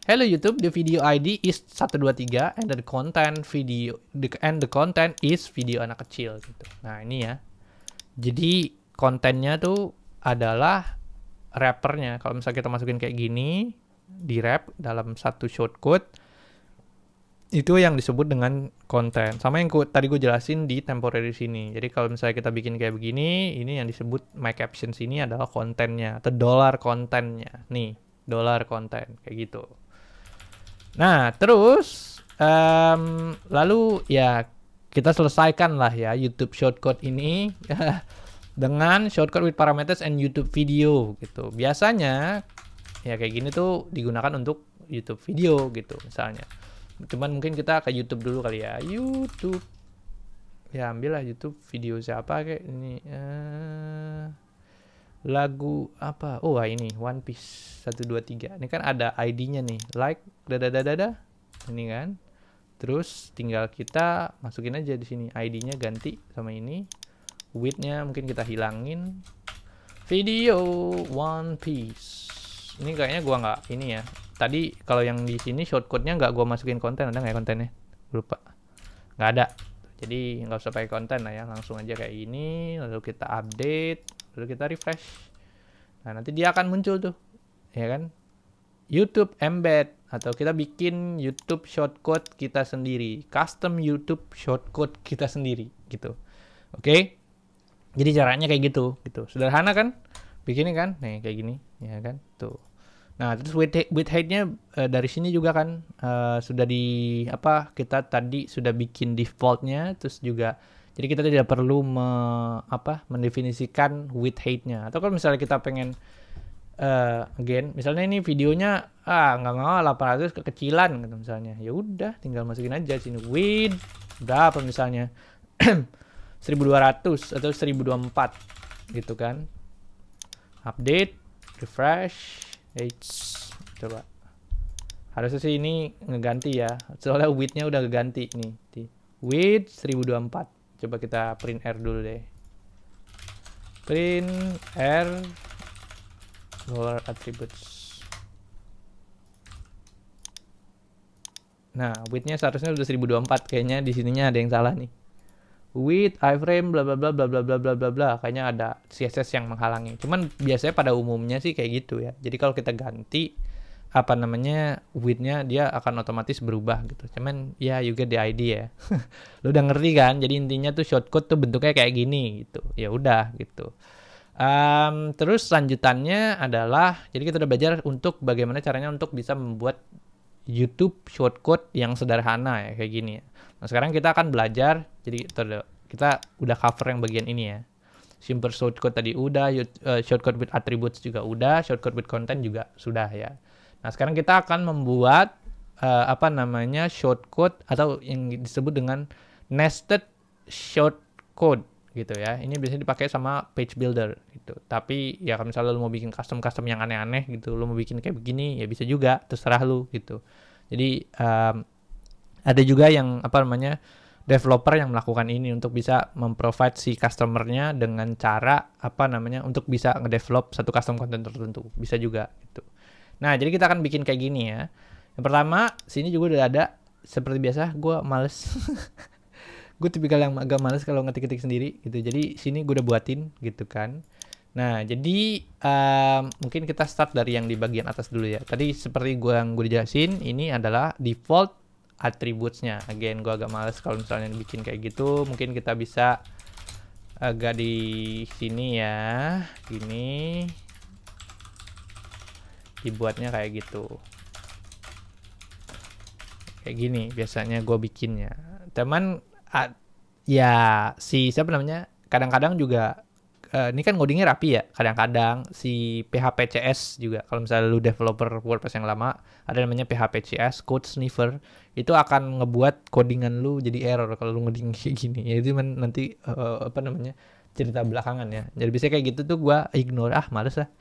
hello YouTube, the video ID is 123 and the content is video anak kecil gitu. Nah, ini ya. Jadi kontennya tuh adalah wrappernya. Kalau misalnya kita masukin kayak gini, di wrap dalam satu shortcode, itu yang disebut dengan konten. Sama yang tadi gue jelasin di temporary sini. Jadi kalau misalnya kita bikin kayak begini, ini yang disebut my captions ini adalah kontennya atau dollar kontennya. Nih, dollar konten kayak gitu. Nah, terus lalu ya kita selesaikan lah ya YouTube shortcode ini dengan shortcode with parameters and YouTube video gitu. Biasanya ya kayak gini tuh digunakan untuk YouTube video gitu misalnya. Cuman mungkin kita ke YouTube dulu kali ya. YouTube. Ya ambillah YouTube video siapa kayak ini. Lagu apa? Oh ini One Piece 123. Ini kan ada ID-nya nih. Like dadadadada. Ini kan. Terus tinggal kita masukin aja di sini. ID-nya ganti sama ini. Width-nya mungkin kita hilangin. Video One Piece. Ini kayaknya gua nggak ini ya. Tadi kalau yang di sini shortcode-nya nggak gua masukin konten, ada nggak ya kontennya? Lupa. Nggak ada. Jadi nggak usah pakai konten lah ya, langsung aja kayak ini. Lalu kita update, lalu kita refresh. Nah, nanti dia akan muncul tuh, ya kan? YouTube embed, atau kita bikin YouTube shortcode kita sendiri, custom YouTube shortcode kita sendiri, gitu. Oke? Jadi caranya kayak gitu. Sederhana kan? Bikinnya kan? Nih kayak gini, ya kan? Tuh. Nah, terus width height-nya dari sini juga kan sudah kita tadi sudah bikin default-nya, terus juga Jadi kita tidak perlu mendefinisikan width height-nya. Atau kalau misalnya kita pengen again, misalnya ini videonya nggak mau 800 kekecilan gitu misalnya. Ya udah, tinggal masukin aja sini width berapa misalnya 1200 atau 1024 gitu kan. Update, refresh, coba. Harusnya sih ini ngeganti ya. Soalnya width-nya udah ngeganti nih. Width 1024. Coba kita print R dulu deh. Print R lower attributes. Nah, width-nya seharusnya udah 1024. Kayaknya di sininya ada yang salah nih. Width, iframe, bla bla bla bla bla bla bla bla bla. Kayaknya ada CSS yang menghalangi. Cuman biasanya pada umumnya sih kayak gitu ya. Jadi kalau kita ganti width-nya dia akan otomatis berubah gitu. Cuman ya you get the idea ya. Lu udah ngerti kan? Jadi intinya tuh shortcode tuh bentuknya kayak gini gitu. Ya udah gitu. Terus lanjutannya adalah jadi kita udah belajar untuk bagaimana caranya untuk bisa membuat YouTube shortcode yang sederhana ya kayak gini ya. Nah sekarang kita akan belajar. Jadi kita udah cover yang bagian ini ya. Simple shortcode tadi udah, shortcode with attributes juga udah, shortcode with content juga sudah ya. Nah, sekarang kita akan membuat shortcode atau yang disebut dengan nested shortcode gitu ya. Ini biasanya dipakai sama page builder gitu. Tapi ya kalau misalnya lu mau bikin custom yang aneh-aneh gitu, lu mau bikin kayak begini ya bisa juga, terserah lu gitu. Jadi ada juga yang developer yang melakukan ini untuk bisa memprovide si customernya dengan cara untuk bisa ngedevelop satu custom content tertentu. Bisa juga gitu. Nah, jadi kita akan bikin kayak gini ya. Yang pertama, sini juga udah ada. Seperti biasa, gue males. Gue tipikal yang agak males kalau ngetik-ketik sendiri gitu. Jadi, sini gue udah buatin gitu kan. Nah, jadi mungkin kita start dari yang di bagian atas dulu ya. Tadi seperti yang gue jelasin, ini adalah default attributes-nya. Again, gue agak males kalau misalnya bikin kayak gitu. Mungkin kita bisa agak di sini ya. Gini. Dibuatnya kayak gitu. Kayak gini biasanya gue bikinnya. Teman ya siapa namanya? Kadang-kadang juga ini kan ngodingnya rapi ya. Kadang-kadang si PHP-CS juga kalau misalnya lu developer WordPress yang lama ada namanya PHP-CS code sniffer itu akan ngebuat codingan lu jadi error kalau lu ngoding kayak gini. Ya itu nanti cerita belakangan ya. Jadi biasanya kayak gitu tuh gue ignore, males lah.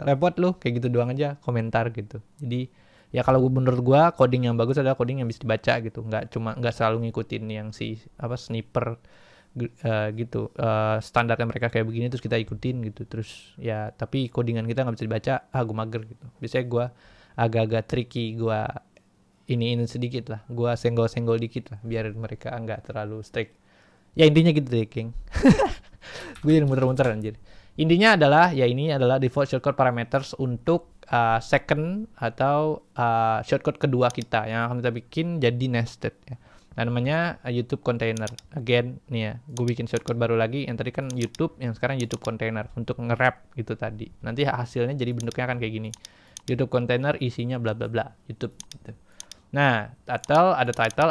Repot lu, kayak gitu doang aja, komentar gitu. Jadi ya kalau menurut gue coding yang bagus adalah coding yang bisa dibaca gitu. Nggak selalu ngikutin yang si snipper gitu. Standarnya mereka kayak begini terus kita ikutin gitu. Terus ya tapi codingan kita nggak bisa dibaca, gue mager gitu. Biasanya gue agak-agak tricky, gue ini sedikit lah. Gue senggol-senggol dikit lah biar mereka nggak terlalu strict. Ya intinya gitu deh, King. Gue jadi muter-muter anjir. Intinya adalah ya ini adalah default shortcode parameters untuk second atau shortcode kedua kita yang akan kita bikin jadi nested ya. Nah, namanya YouTube container. Again nih ya, gue bikin shortcode baru lagi. Yang tadi kan YouTube, yang sekarang YouTube container untuk nge-wrap gitu tadi. Nanti hasilnya jadi bentuknya akan kayak gini. YouTube container isinya bla bla bla YouTube gitu. Nah, title,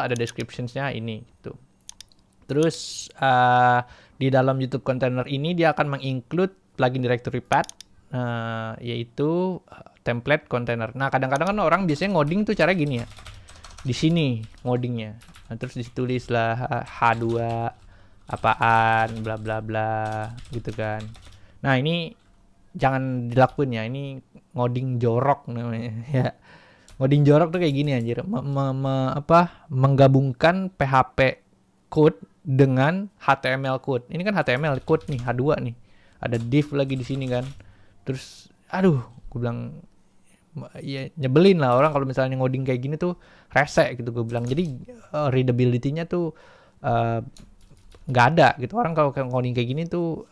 ada descriptions-nya ini gitu. Terus di dalam YouTube container ini dia akan menginclude plugin directory path yaitu template container. Nah, kadang-kadang kan orang biasanya ngoding tuh cara gini ya. Di sini ngodingnya. Nah, terus ditulislah H2 apaan bla bla bla gitu kan. Nah, ini jangan dilakuin ya. Ini ngoding jorok namanya ya. Ngoding jorok tuh kayak gini anjir. Menggabungkan PHP code dengan HTML code. Ini kan HTML code nih, H2 nih. Ada div lagi di sini kan. Terus gue bilang ya nyebelin lah orang kalau misalnya ngoding kayak gini tuh rese gitu gue bilang. Jadi readability-nya tuh nggak ada gitu. Orang kalau ngoding kayak gini tuh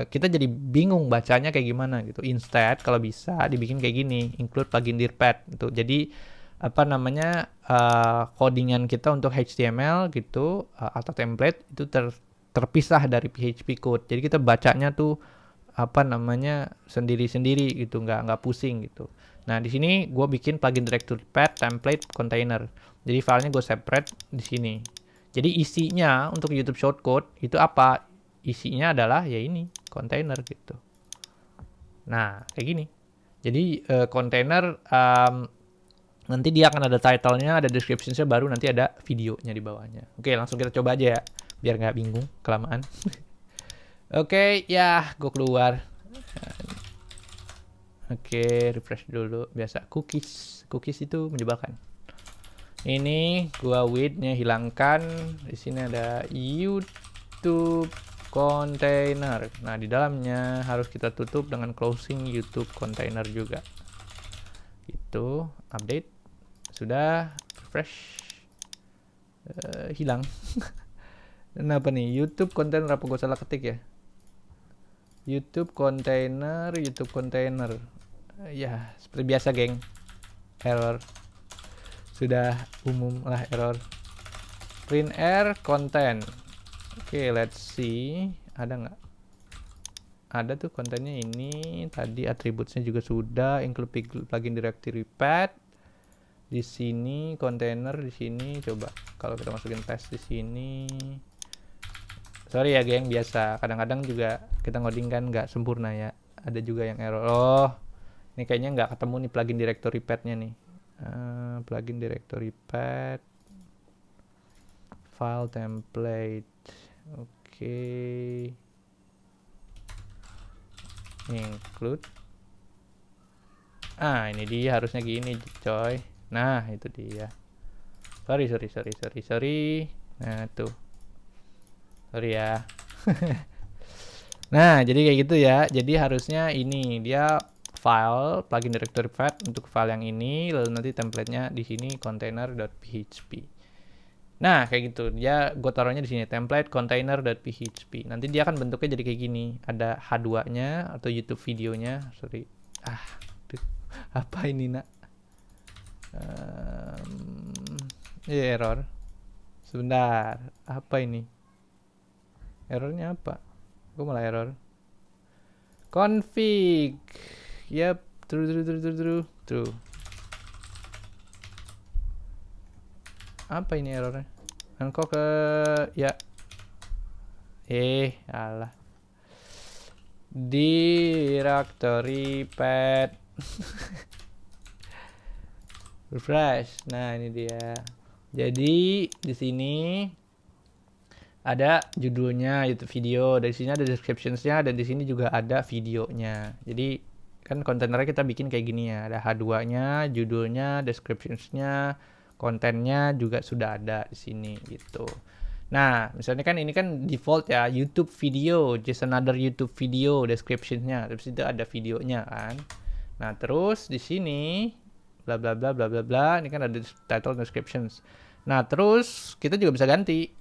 kita jadi bingung bacanya kayak gimana gitu. Instead kalau bisa dibikin kayak gini, include plugin dirpath gitu. Jadi codingan kita untuk HTML gitu atau template itu terpisah dari PHP code. Jadi kita bacanya tuh sendiri-sendiri gitu, nggak pusing gitu. Nah, di sini gue bikin plugin directory path template container. Jadi filenya gue separate di sini. Jadi isinya untuk YouTube shortcode itu apa? Isinya adalah ya ini, kontainer gitu. Nah, kayak gini. Jadi kontainer nanti dia akan ada title-nya, ada description-nya, baru nanti ada videonya di bawahnya. Oke, langsung kita coba aja ya, biar nggak bingung kelamaan. Oke, ya, gue keluar. Oke, refresh dulu. Biasa cookies itu menyebalkan. Ini gua width-nya hilangkan. Di sini ada YouTube container. Nah, di dalamnya harus kita tutup dengan closing YouTube container juga. Itu update. Sudah refresh. Hilang. Kenapa nih? YouTube container apa gue salah ketik ya? YouTube container. Ya, seperti biasa, geng. Error. Sudah umum lah error. Print air content. Oke, let's see. Ada nggak? Ada tuh kontennya ini. Tadi attributesnya juga sudah. Include plugin directory path. Di sini container di sini. Coba kalau kita masukin test di sini. Sorry ya, geng. Biasa. Kadang-kadang juga kita ngoding kan nggak sempurna ya. Ada juga yang error. Oh, ini kayaknya nggak ketemu nih plugin directory path-nya nih. Plugin directory path. File template. Oke. Include. Ini dia harusnya gini, coy. Nah, itu dia. Sorry. Nah, tuh. Sorry ya. Nah, jadi kayak gitu ya. Jadi harusnya ini dia file plugin directory path untuk file yang ini, lalu nanti template-nya di sini container.php. Nah, kayak gitu. Dia gue taruhnya di sini template container.php. Nanti dia akan bentuknya jadi kayak gini. Ada H2-nya atau YouTube videonya. Sorry. Apa ini, nak? Error. Sebentar. Apa ini? Errornya apa? Gue malah error. Config. Yap, true. Apa ini errornya? Kan kok ke ya. Alah. Directory path. Refresh. Nah, ini dia. Jadi di sini ada judulnya YouTube video, dari sini ada descriptions-nya, dan di sini juga ada videonya. Jadi kan kontainernya kita bikin kayak gini ya, ada H2-nya, judulnya, descriptions-nya, kontennya juga sudah ada di sini gitu. Nah, misalnya kan ini kan default ya, YouTube video, just another YouTube video, description-nya, terus itu ada videonya kan. Nah, terus di sini bla bla bla bla bla bla, ini kan ada title descriptions. Nah, terus kita juga bisa ganti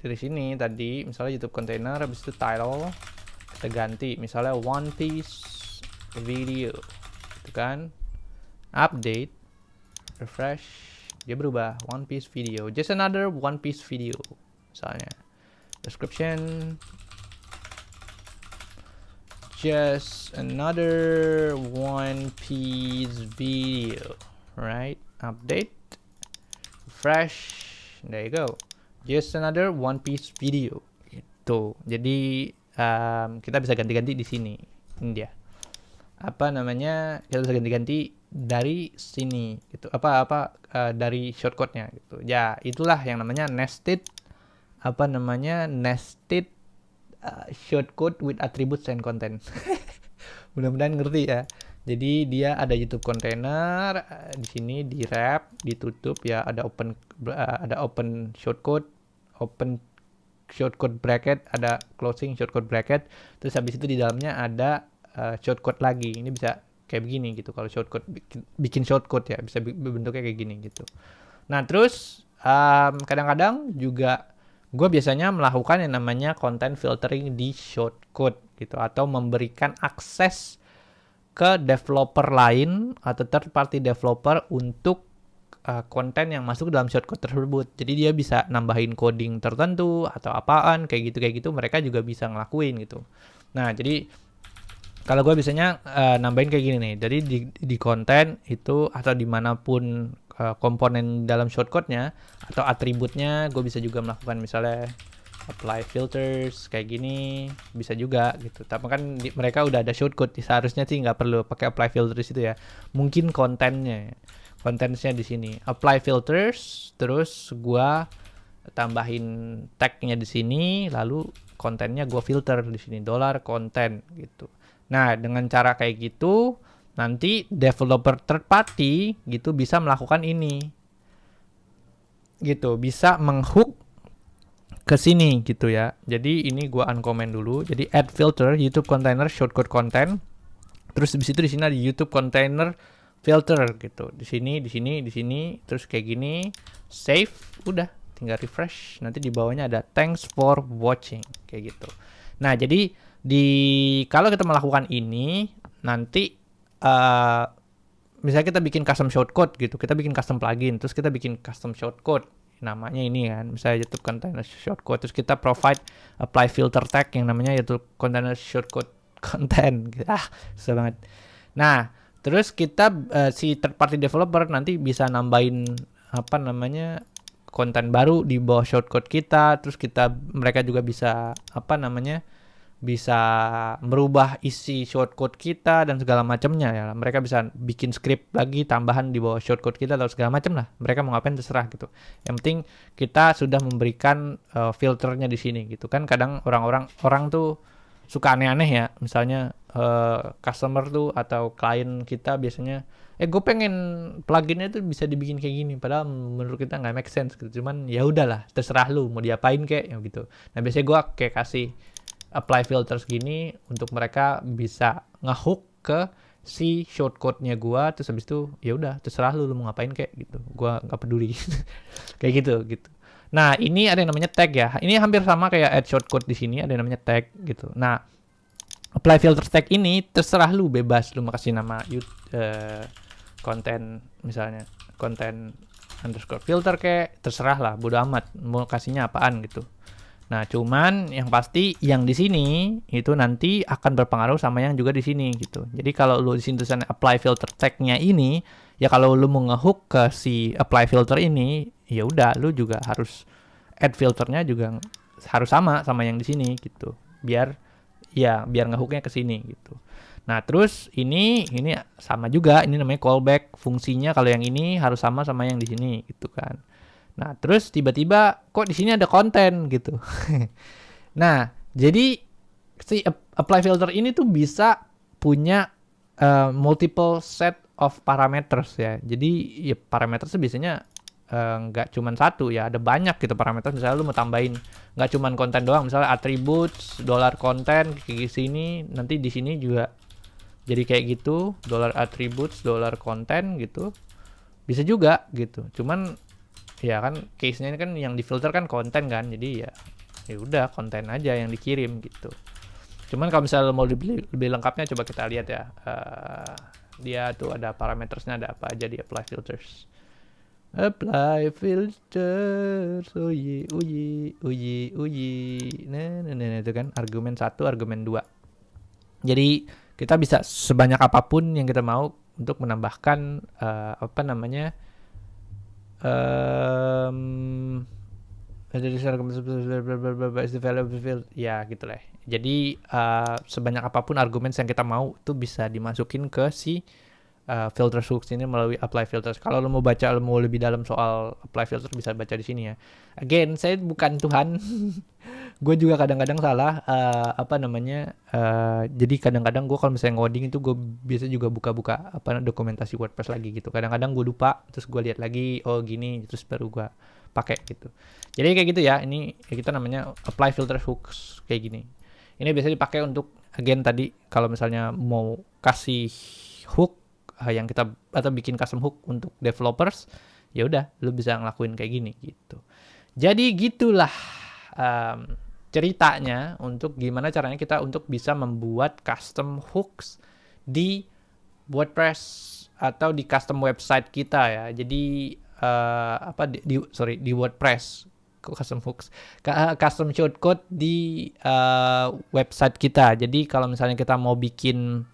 dari sini tadi, misalnya YouTube container, habis itu title kita ganti, misalnya One Piece video, itu kan, update, refresh, dia berubah One Piece video, just another One Piece video, misalnya description, just another One Piece video, right? Update, refresh, there you go. Just another One Piece video gitu. Jadi kita bisa ganti-ganti di sini. Ini dia. Apa namanya? Kita bisa ganti-ganti dari sini gitu. Dari shortcode-nya gitu. Ya, itulah yang namanya nested nested shortcode with attributes and content. Mudah-mudahan ngerti ya. Jadi dia ada YouTube container, di sini di wrap, ditutup ya, ada open shortcode, open shortcode bracket, ada closing shortcode bracket, terus habis itu di dalamnya ada shortcode lagi. Ini bisa kayak begini gitu kalau shortcode, bikin shortcode ya, bisa bentuknya kayak gini gitu. Nah, terus kadang-kadang juga gue biasanya melakukan yang namanya content filtering di shortcode gitu, atau memberikan akses ke developer lain atau third party developer untuk konten yang masuk dalam shortcode tersebut. Jadi dia bisa nambahin coding tertentu atau apaan kayak gitu mereka juga bisa ngelakuin gitu. Nah, jadi kalau gue biasanya nambahin kayak gini nih. Jadi di konten itu atau dimanapun komponen dalam shortcode-nya atau atributnya. Gue bisa juga melakukan misalnya apply filters kayak gini, bisa juga gitu. Tapi kan mereka udah ada shortcode, seharusnya sih nggak perlu pakai apply filters itu ya. Mungkin kontennya di sini apply filters, terus gua tambahin tagnya di sini, lalu kontennya gua filter di sini $content gitu. Nah, dengan cara kayak gitu nanti developer third party gitu bisa melakukan ini gitu, bisa menghook ke sini gitu ya. Jadi ini gua uncomment dulu. Jadi add filter YouTube container shortcode content. Terus di situ di sini ada YouTube container filter gitu. Di sini, terus kayak gini. Save, udah tinggal refresh. Nanti di bawahnya ada thanks for watching kayak gitu. Nah, jadi kalau kita melakukan ini nanti misalnya kita bikin custom shortcode gitu. Kita bikin custom plugin, terus kita bikin custom shortcode. Namanya ini kan, misalnya YouTube container shortcode, terus kita provide apply filter tag yang namanya YouTube container shortcode content. Susah banget. Nah, terus kita si third party developer nanti bisa nambahin konten baru di bawah shortcode kita. Terus mereka juga bisa bisa merubah isi shortcode kita dan segala macamnya ya. Mereka bisa bikin script lagi tambahan di bawah shortcode kita atau segala macam lah. Mereka mau ngapain terserah gitu. Yang penting kita sudah memberikan filternya di sini gitu kan. Kadang orang tuh suka aneh-aneh ya. Misalnya customer tuh atau klien kita biasanya gue pengen pluginnya tuh bisa dibikin kayak gini, padahal menurut kita nggak make sense gitu. Cuman ya udahlah, terserah lu mau diapain kayak ya gitu. Nah, biasanya gue kayak kasih apply filters gini untuk mereka bisa ngehook ke si shortcode-nya gua, terus habis itu ya udah terserah lu mau ngapain kayak gitu. Gua nggak peduli. Kayak gitu. Nah, ini ada yang namanya tag ya. Ini hampir sama kayak add shortcode di sini, ada yang namanya tag gitu. Nah, apply filter tag ini terserah lu, bebas lu mau kasih nama konten misalnya konten underscore filter kayak terserah lah, bodo amat mau kasihnya apaan gitu. Nah, cuman yang pasti yang di sini itu nanti akan berpengaruh sama yang juga di sini gitu. Jadi kalau lu di sini tulisan apply filter tag-nya ini, ya kalau lu mau ngehook ke si apply filter ini, ya udah lu juga harus add filternya juga harus sama yang di sini gitu. Biar ngehooknya ke sini gitu. Nah, terus ini sama juga, ini namanya callback. Fungsinya kalau yang ini harus sama yang di sini gitu kan. Nah, terus tiba-tiba kok di sini ada konten gitu. Nah, jadi si apply filter ini tuh bisa punya multiple set of parameters ya. Jadi ya parameters biasanya nggak cuma satu ya, ada banyak gitu parameter. Misalnya lu mau tambahin nggak cuma konten doang, misalnya attributes, $content kayak sini, nanti di sini juga jadi kayak gitu, $attributes, $content gitu. Bisa juga gitu. Cuman ya kan case-nya kan yang difilter kan konten kan, jadi ya udah konten aja yang dikirim gitu. Cuman kalau misalnya mau lebih lengkapnya coba kita lihat ya, dia tuh ada parametersnya, ada apa aja di apply filters. Apply filters, uyi, nah itu kan argumen 1, argumen 2. Jadi kita bisa sebanyak apapun yang kita mau untuk menambahkan ya gitu lah. Jadi sebanyak apapun argumen yang kita mau itu bisa dimasukin ke si filter hooks ini melalui apply filters. Kalau lo mau lebih dalam soal apply filters bisa baca di sini ya. Again, saya bukan Tuhan. Gue juga kadang-kadang salah jadi kadang-kadang gue kalau misalnya ngoding itu gue biasa juga buka-buka dokumentasi WordPress lagi gitu. Kadang-kadang gue lupa, terus gue lihat lagi, oh gini, terus baru gue pakai gitu. Jadi kayak gitu ya. Ini kita namanya apply filter hooks kayak gini. Ini biasanya dipakai untuk again tadi kalau misalnya mau kasih hook yang kita atau bikin custom hook untuk developers, ya udah lu bisa ngelakuin kayak gini gitu. Jadi gitulah ceritanya untuk gimana caranya kita untuk bisa membuat custom hooks di WordPress atau di custom website kita ya. Jadi di WordPress custom hooks, custom shortcode di website kita. Jadi kalau misalnya kita mau bikin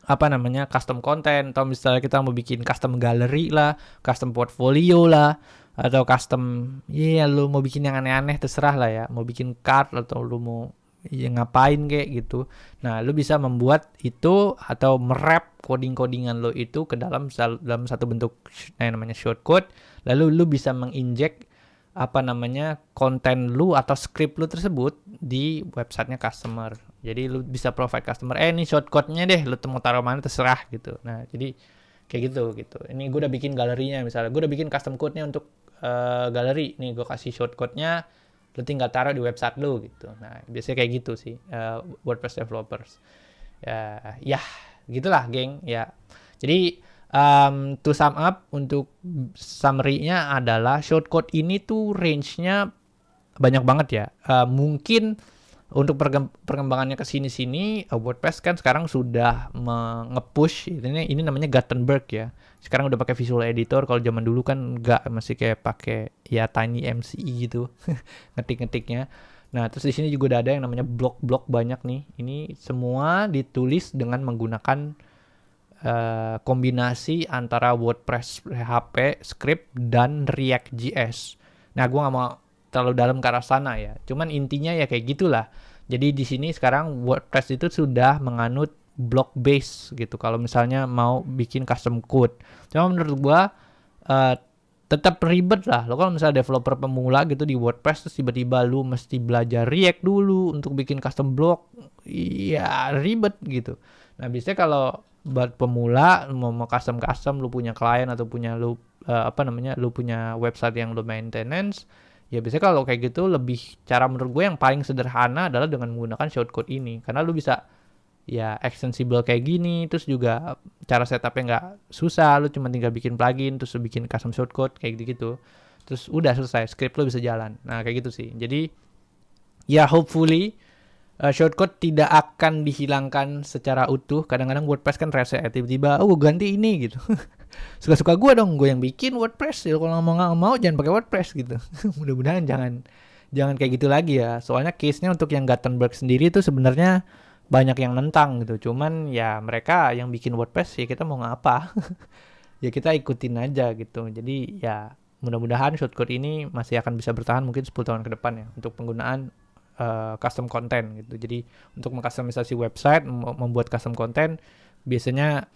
apa namanya, custom content, atau misalnya kita mau bikin custom gallery lah, custom portfolio lah, atau custom, ya lu mau bikin yang aneh-aneh terserah lah ya, mau bikin card atau lu mau ya ngapain kayak gitu. Nah, lu bisa membuat itu atau merap coding-codingan lo itu ke dalam satu bentuk yang namanya shortcode, lalu lu bisa menginjek apa namanya konten lu atau script lu tersebut di websitenya customer. Jadi lu bisa provide customer, ini shortcode-nya deh, lu mau taruh mana terserah gitu. Nah, jadi kayak gitu. Ini gue udah bikin galerinya misalnya, gue udah bikin custom code-nya untuk galeri. Nih gue kasih shortcode-nya, lu tinggal taruh di website lu gitu. Nah, biasanya kayak gitu sih WordPress developers. Ya, gitulah, geng. Ya. Jadi to sum up, untuk summary-nya adalah shortcode ini tuh range-nya banyak banget ya. Mungkin untuk perkembangannya ke sini-sini, WordPress kan sekarang sudah nge-push ini namanya Gutenberg ya. Sekarang udah pakai Visual Editor. Kalau zaman dulu kan enggak, masih kayak pakai ya Tiny MCE gitu ngetik-ngetiknya. Nah, terus di sini juga udah ada yang namanya blok-blok banyak nih. Ini semua ditulis dengan menggunakan kombinasi antara WordPress PHP script dan React.js. Nah, gue nggak mau terlalu dalam ke arah sana ya. Cuman intinya ya kayak gitulah. Jadi di sini sekarang WordPress itu sudah menganut block base gitu. Kalau misalnya mau bikin custom code. Cuma menurut gue tetap ribet lah. Lo kalau misalnya developer pemula gitu di WordPress terus tiba-tiba lu mesti belajar React dulu untuk bikin custom block, ya ribet gitu. Nah, biasanya kalau buat pemula mau custom lu punya klien atau punya lu lu punya website yang lu maintenance, ya biasanya kalau kayak gitu lebih, cara menurut gue yang paling sederhana adalah dengan menggunakan shortcode ini, karena lu bisa ya extensible kayak gini, terus juga cara setupnya nggak susah, lu cuma tinggal bikin plugin terus lu bikin custom shortcode kayak gitu, terus udah selesai, script lu bisa jalan. Nah, kayak gitu sih. Jadi ya hopefully shortcode tidak akan dihilangkan secara utuh. Kadang-kadang WordPress kan rese, tiba-tiba gue ganti ini gitu. Suka-suka gue dong, gue yang bikin WordPress. Kalau nggak mau jangan pakai WordPress gitu. Mudah-mudahan jangan kayak gitu lagi ya. Soalnya case-nya untuk yang Gutenberg sendiri tuh sebenarnya banyak yang nentang gitu. Cuman ya mereka yang bikin WordPress, ya kita mau ngapa? Ya kita ikutin aja gitu. Jadi ya mudah-mudahan shortcode ini masih akan bisa bertahan mungkin 10 tahun ke depan ya untuk penggunaan custom content gitu. Jadi untuk mengkustomisasi website, membuat custom content, biasanya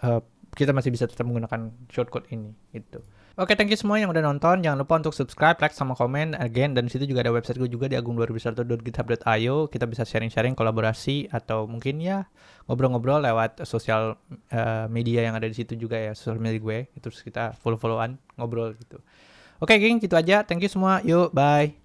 kita masih bisa tetap menggunakan shortcode ini gitu. Oke, thank you semua yang udah nonton. Jangan lupa untuk subscribe, like, sama komen again. Dan di situ juga ada website gue juga di agung2021.github.io. Kita bisa sharing-sharing, kolaborasi, atau mungkin ya ngobrol-ngobrol lewat sosial media yang ada di situ juga ya, sosial media gue. Terus kita follow-followan, ngobrol gitu. Oke, geng, gitu aja. Thank you semua. Yuk, bye.